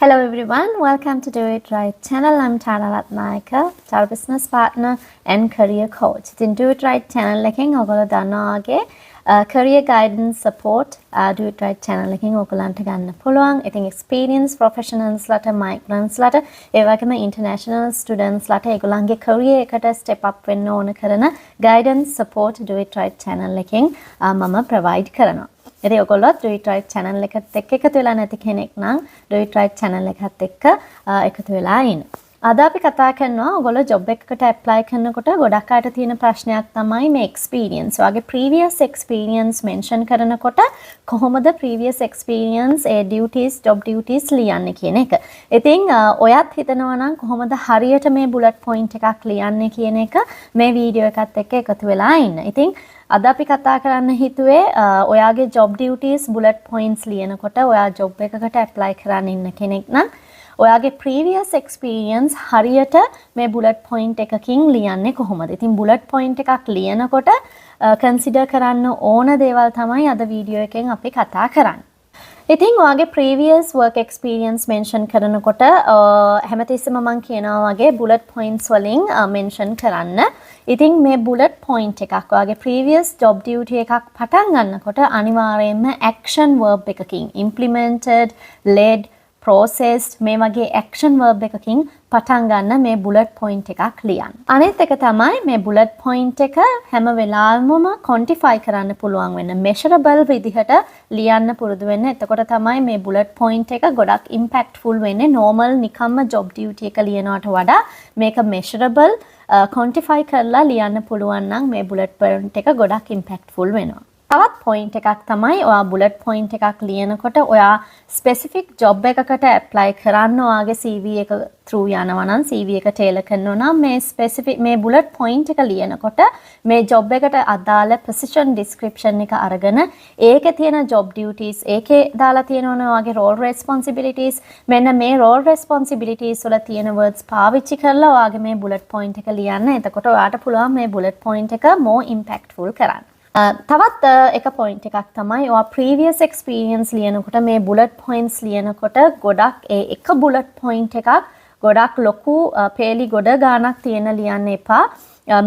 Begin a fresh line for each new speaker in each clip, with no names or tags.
Hello everyone, welcome to Do It Right channel. I'm Tana Ratnayaka, our business partner and career coach. ඉතින් Do It Right channel එකෙන් ඔයගොල්ලෝ දන්නවා වගේ career guidance support Do It Right channel එකෙන් ඔයගොල්ලන්ට ගන්න පුළුවන්. ඉතින් experienced professionals ලට migrants ලට ඒ වගේම international students ලට ඒගොල්ලන්ගේ career එකට step up වෙන්න ඕන කරන guidance support Do It Right channel එකෙන් මම provide කරනවා. ඉතින් ඔයගොල්ලෝ Do It Right channel එකට එක්ක එකතු වෙලා නැති කෙනෙක් නම් Do It Right channel එකත් එක්ක එකතු වෙලා ඉන්න. අද අපි කතා කරනවා ඔයගොල්ලෝ job එකකට apply කරනකොට ගොඩක් අයට තියෙන ප්‍රශ්නයක් තමයි මේ experience. ඔයාගේ previous experience mention කරනකොට කොහොමද previous experience duties job duties ලියන්නේ කියන එක. ඉතින් ඔයත් හිතනවා නම් කොහොමද හරියට මේ bullet point එකක් ලියන්නේ කියන එක මේ වීඩියෝ එකත් එක්ක එකතු වෙලා ඉන්න. ඉතින් අද අපි කතා කරන්න හිතුවේ ඔයාගේ job duties bullet points ලියනකොට ඔයා job එකකට apply කරන්න ඉන්න කෙනෙක් නම් ඔයාගේ previous experience හරියට මේ bullet point එකකින් ලියන්නේ කොහොමද? ඉතින් bullet point එකක් ලියනකොට consider කරන්න ඕන දේවල් තමයි අද වීඩියෝ එකෙන් අපි කතා කරන්නේ. ඉතින් ඔයාගේ previous work experience mention කරනකොට හැමතිස්සෙම මම කියනවා වගේ bullet points වලින් mention කරන්න. ඉතින් මේ bullet point එකක් ඔයාගේ previous job duty එකක් පටන් ගන්නකොට අනිවාර්යයෙන්ම action verb එකකින් implemented, led, processed මේ වගේ action verb එකකින් පටන් ගන්න මේ bullet point එකක් ලියන්න. අනිත් එක තමයි මේ bullet point එක හැම වෙලාවෙම quantify කරන්න පුළුවන් වෙන measurable විදිහට ලියන්න පුරුදු වෙන්න. එතකොට තමයි මේ bullet point එක ගොඩක් impactful වෙන්නේ. normal නිකම්ම job duty එක ලියනවට වඩා මේක measurable quantify කරලා ලියන්න පුළුවන් නම් මේ bullet point එක ගොඩක් impactful වෙනවා. තවත් point එකක් තමයි ඔයා bullet point එකක් ලියනකොට ඔයා specific job එකකට apply කරන්න ඔයාගේ CV එක through යනවා නම් CV එක tailor කරනවා නම් මේ specific මේ bullet point එක ලියනකොට මේ job එකට අදාළ position description එක අරගෙන ඒකේ තියෙන job duties ඒකේ දාලා තියෙනවනේ ඔයාගේ role responsibilities මෙන්න මේ role responsibilities වල තියෙන words පාවිච්චි කරලා ඔයාගේ මේ bullet point එක ලියන්න. එතකොට ඔයාට පුළුවන් මේ bullet point එක more impactful කරන්න. තවත් එක point එකක් තමයි ඔයා previous experience ලියනකොට මේ bullet points ලියනකොට ගොඩක් ඒ එක bullet point එකක් ගොඩක් ලොකු පේලි ගොඩ ගානක් තියෙන ලියන්න එපා.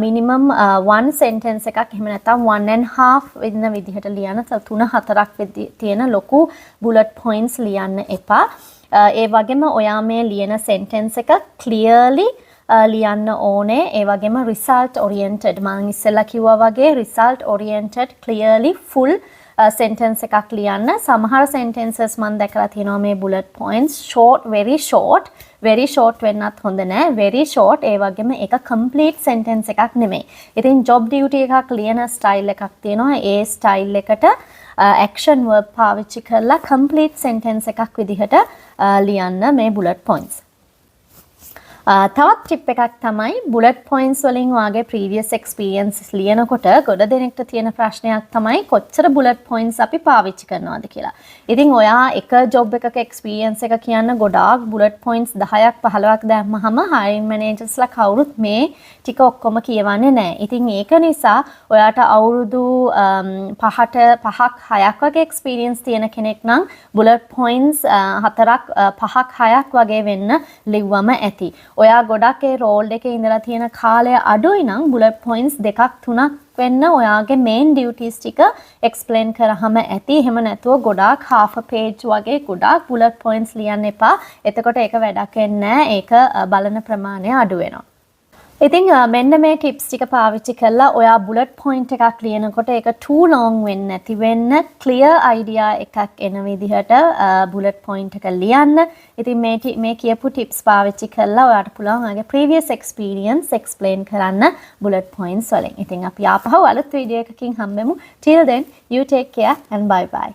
minimum one sentence එකක් එහෙම නැත්නම් 1.5 වෙන විදිහට ලියන 3-4ක් තියෙන ලොකු bullet points ලියන්න එපා. ඒ වගේම ඔයා මේ ලියන sentence එක clearly ලියන්න ඕනේ. ඒ වගේම result oriented මම ඉස්සෙල්ලා කිව්වා වගේ result oriented clearly full sentence එකක් ලියන්න. සමහර sentences මම දැකලා තියෙනවා මේ bullet points very short වෙන්නත් හොඳ නෑ. very short ඒ වගේම ඒක complete sentence එකක් නෙමෙයි. ඉතින් job duty එකක් ලියන style එකක් තියෙනවා. ඒ style එකට action verb පාවිච්චි කරලා complete sentence එකක් විදිහට ලියන්න මේ bullet points. තවත් ටිප් එකක් තමයි bullet points වලින් වාගේ previous experiences ලියනකොට ගොඩ දෙනෙක්ට තියෙන ප්‍රශ්නයක් තමයි කොච්චර bullet points අපි පාවිච්චි කරනවද කියලා. ඉතින් ඔයා එක job එකක experience එක කියන්න ගොඩාක් bullet points 10ක් 15ක් දැම්මහම hiring managers ලා කවුරුත් මේ ටික ඔක්කොම කියවන්නේ නැහැ. ඉතින් ඒක නිසා ඔයාට අවුරුදු 5ක් 6ක් වගේ experience තියෙන කෙනෙක් නම් bullet points 4ක් 5ක් 6ක් වගේ වෙන්න ලිව්වම ඇති. ඔයා ගොඩක් ඒ රෝල් එකේ ඉඳලා තියෙන කාලය අඩුයි නම් bullet points 2-3ක් වෙන්න ඔයාගේ main duties ටික explain කරාම ඇති. එහෙම නැතුව ගොඩාක් half a page වගේ ගොඩාක් bullet points ලියන්න එපා. එතකොට ඒක වැඩක් වෙන්නේ නැහැ. ඒක බලන ප්‍රමාණය අඩු වෙනවා. ඉතින් මෙන්න මේ ටිප්ස් ටික පාවිච්චි කරලා ඔයා bullet point එකක් ලියනකොට ඒක too long වෙන්නේ නැති වෙන්න clear idea එකක් එන විදිහට bullet point එක ලියන්න. ඉතින් මේ කියපු ටිප්ස් පාවිච්චි කරලා ඔයාට පුළුවන් ඔයාගේ previous experience explain කරන්න bullet points වලින්. ඉතින් අපි ආපහු අලුත් වීඩියෝ එකකින් හම්බෙමු. Till then you take care and bye bye.